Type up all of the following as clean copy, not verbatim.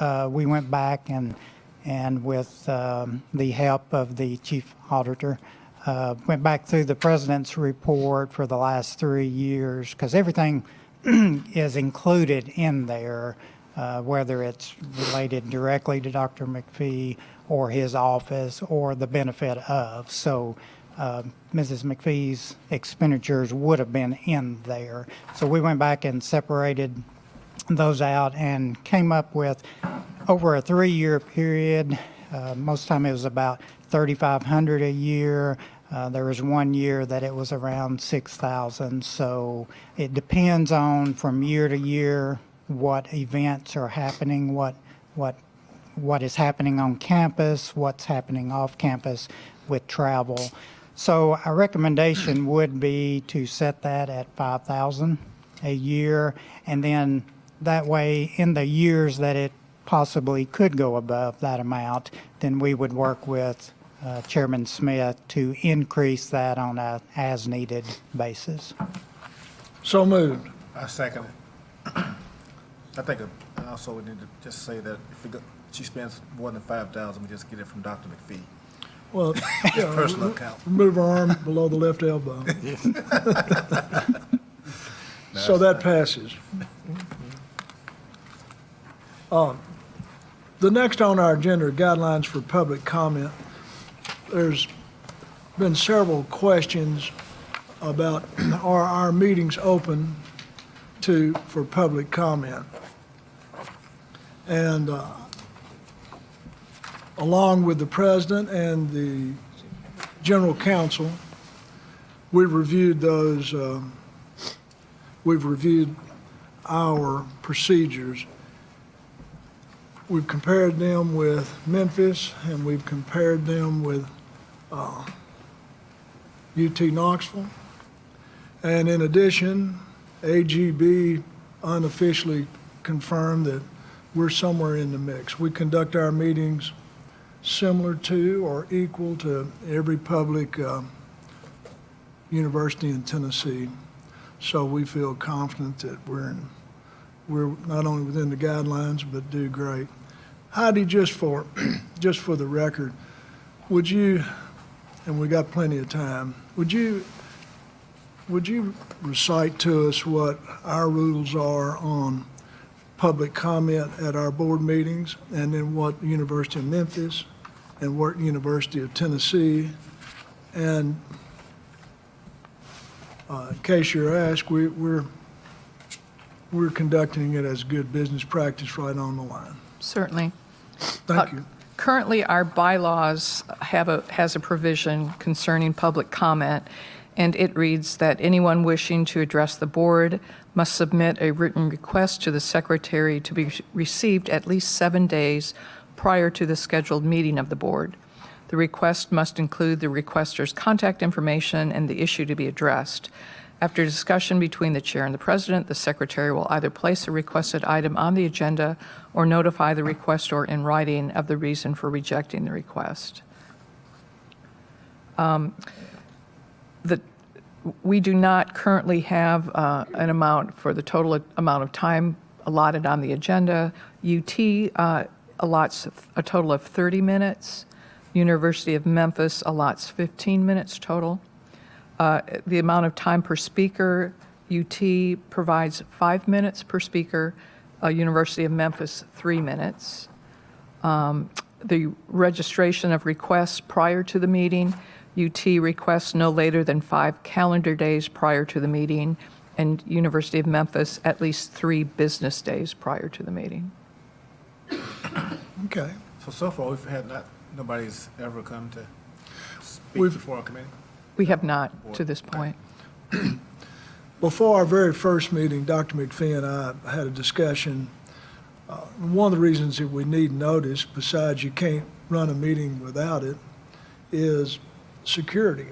we went back and with the help of the chief auditor, went back through the president's report for the last 3 years, because everything is included in there, whether it's related directly to Dr. McPhee or his office or the benefit of. So Mrs. McPhee's expenditures would have been in there. So we went back and separated those out and came up with, over a 3-year period, most time it was about $3,500 a year. There was 1 year that it was around $6,000. So it depends on from year to year what events are happening, what is happening on campus, what's happening off campus with travel. So our recommendation would be to set that at $5,000 a year, and then that way in the years that it possibly could go above that amount, then we would work with Chairman Smith to increase that on a as-needed basis. So moved. I second it. I think also we need to just say that if she spends more than $5,000, we just get it from Dr. McPhee. Well, yeah, Personal account. remove her arm below the left elbow. So that passes. The next on our agenda are guidelines for public comment. There's been several questions about are our meetings open for public comment? And along with the president and the general counsel, we've reviewed those, we've reviewed our procedures. We've compared them with Memphis, and we've compared them with UT Knoxville. And in addition, AGB unofficially confirmed that we're somewhere in the mix. We conduct our meetings similar to or equal to every public university in Tennessee. So we feel confident that we're not only within the guidelines, but do great. Heidi, just for the record, would you, and we got plenty of time, would you recite to us what our rules are on public comment at our board meetings, and then what University of Memphis and what University of Tennessee, and in case you're asked, we're conducting it as good business practice right on the line. Certainly. Thank you. Currently, our bylaws has a provision concerning public comment, and it reads that anyone wishing to address the board must submit a written request to the secretary to be received at least 7 days prior to the scheduled meeting of the board. The request must include the requester's contact information and the issue to be addressed. After discussion between the chair and the president, the secretary will either place a requested item on the agenda or notify the requestor in writing of the reason for rejecting the request. We do not currently have an amount for the total amount of time allotted on the agenda. UT allots a total of 30 minutes. University of Memphis allots 15 minutes total. The amount of time per speaker, UT provides 5 minutes per speaker, University of Memphis 3 minutes. The registration of requests prior to the meeting, UT requests no later than 5 calendar days prior to the meeting, and University of Memphis at least 3 business days prior to the meeting. Okay. So far, we've had nobody's ever come to speak We've- before our committee. We have not to this point. Before our very first meeting, Dr. McPhee and I had a discussion. One of the reasons that we need notice, besides you can't run a meeting without it, is security.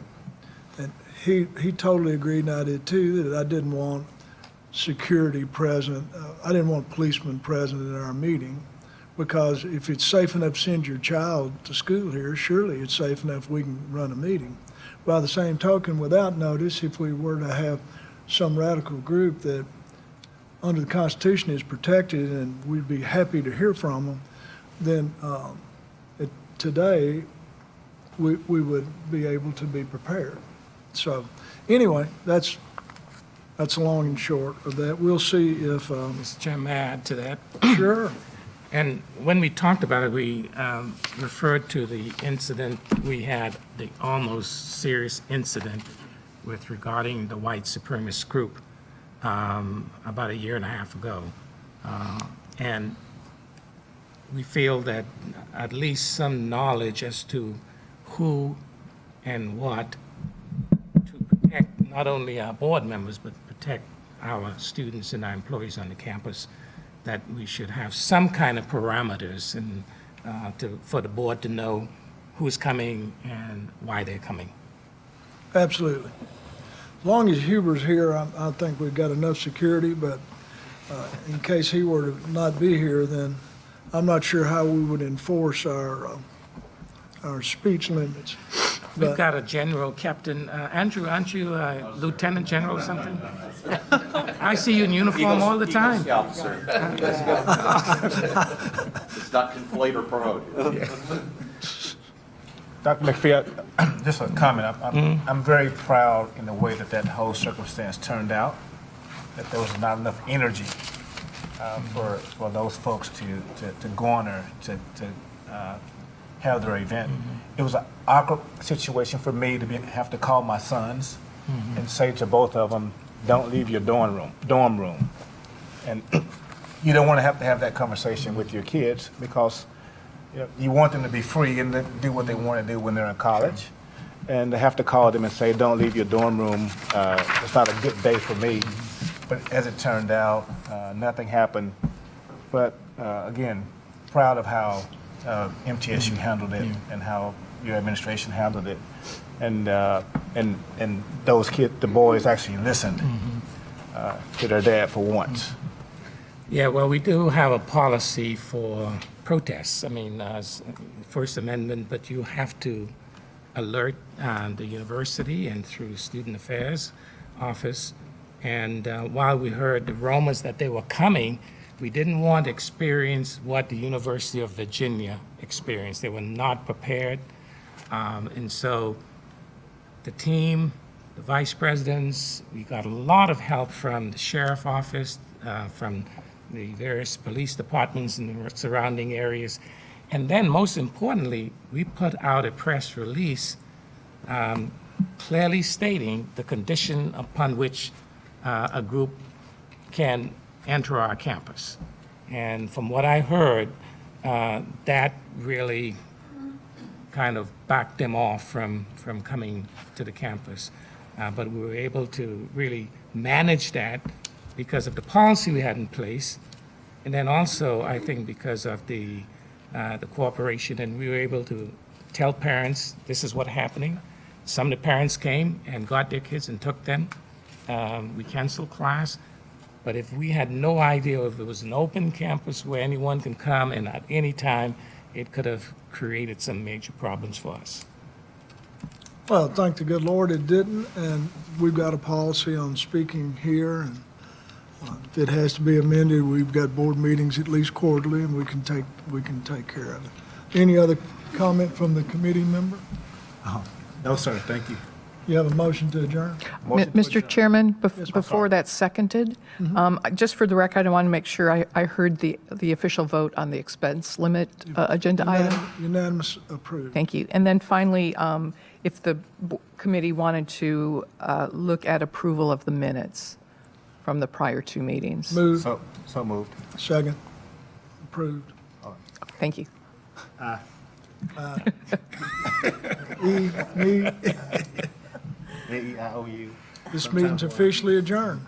And he totally agreed, and I did too, that I didn't want security present. I didn't want policemen present at our meeting, because if it's safe enough to send your child to school here, surely it's safe enough we can run a meeting. By the same token, without notice, if we were to have some radical group that under the Constitution is protected, and we'd be happy to hear from them, then today, we would be able to be prepared. So, anyway, that's the long and short of that. We'll see if, Mr. Chairman, may I add to that? sure, And when we talked about it, we referred to the incident we had, the almost serious incident with regarding the white supremacist group about a year and a half ago. And we feel that at least some knowledge as to who and what to protect not only our board members, but protect our students and our employees on the campus, that we should have some kind of parameters and for the board to know who's coming and why they're coming. absolutely. As long as Huber's here, I think we've got enough security, but in case he were to not be here, then I'm not sure how we would enforce our speech limits. We've But- got a general, Captain, Andrew, aren't you a lieutenant general or something? I see you in uniform all the time. Eagle Scout, sir. It's not conflate or promote. Dr. McPhee, just a comment. I'm very proud in the way that whole circumstance turned out, that there was not enough energy for those folks to garner, to have their event. It was an awkward situation for me to have to call my sons and say to both of them, don't leave your dorm room. And you don't want to have that conversation with your kids because you want them to be free and to do what they want to do when they're in college. And to have to call them and say, don't leave your dorm room, it's not a good day for me. But as it turned out, nothing happened. But again, proud of how MTSU handled it and how your administration handled it. And those kids, the boys actually listened to their dad for once. Yeah, well, we do have a policy for protests. I mean, First Amendment, but you have to alert the university and through Student Affairs Office. And while we heard the rumors that they were coming, we didn't want to experience what the University of Virginia experienced. They were not prepared. And so the team, the vice presidents, we got a lot of help from the sheriff office, from the various police departments in the surrounding areas. And then most importantly, we put out a press release clearly stating the condition upon which a group can enter our campus. And from what I heard, that really kind of backed them off from coming to the campus. But we were able to really manage that because of the policy we had in place. And then also, I think because of the cooperation, and we were able to tell parents, this is what's happening. Some of the parents came and got their kids and took them. We canceled class. But if we had no idea if it was an open campus where anyone can come and at any time, it could have created some major problems for us. Well, thank the good Lord it didn't, and we've got a policy on speaking here, and if it has to be amended, we've got board meetings at least quarterly, and we can take care of it. Any other comment from the committee member? No, sir, thank you. You have a motion to adjourn? Mr. Chairman, Yes, before that's seconded, just for the record, I want to make sure I heard the official vote on the expense limit agenda item. Unanimous approved. Thank you. And then finally, if the committee wanted to look at approval of the minutes from the prior two meetings. Moved, So moved. second, approved. Thank you. Me, AEIOU. this meeting's officially adjourned.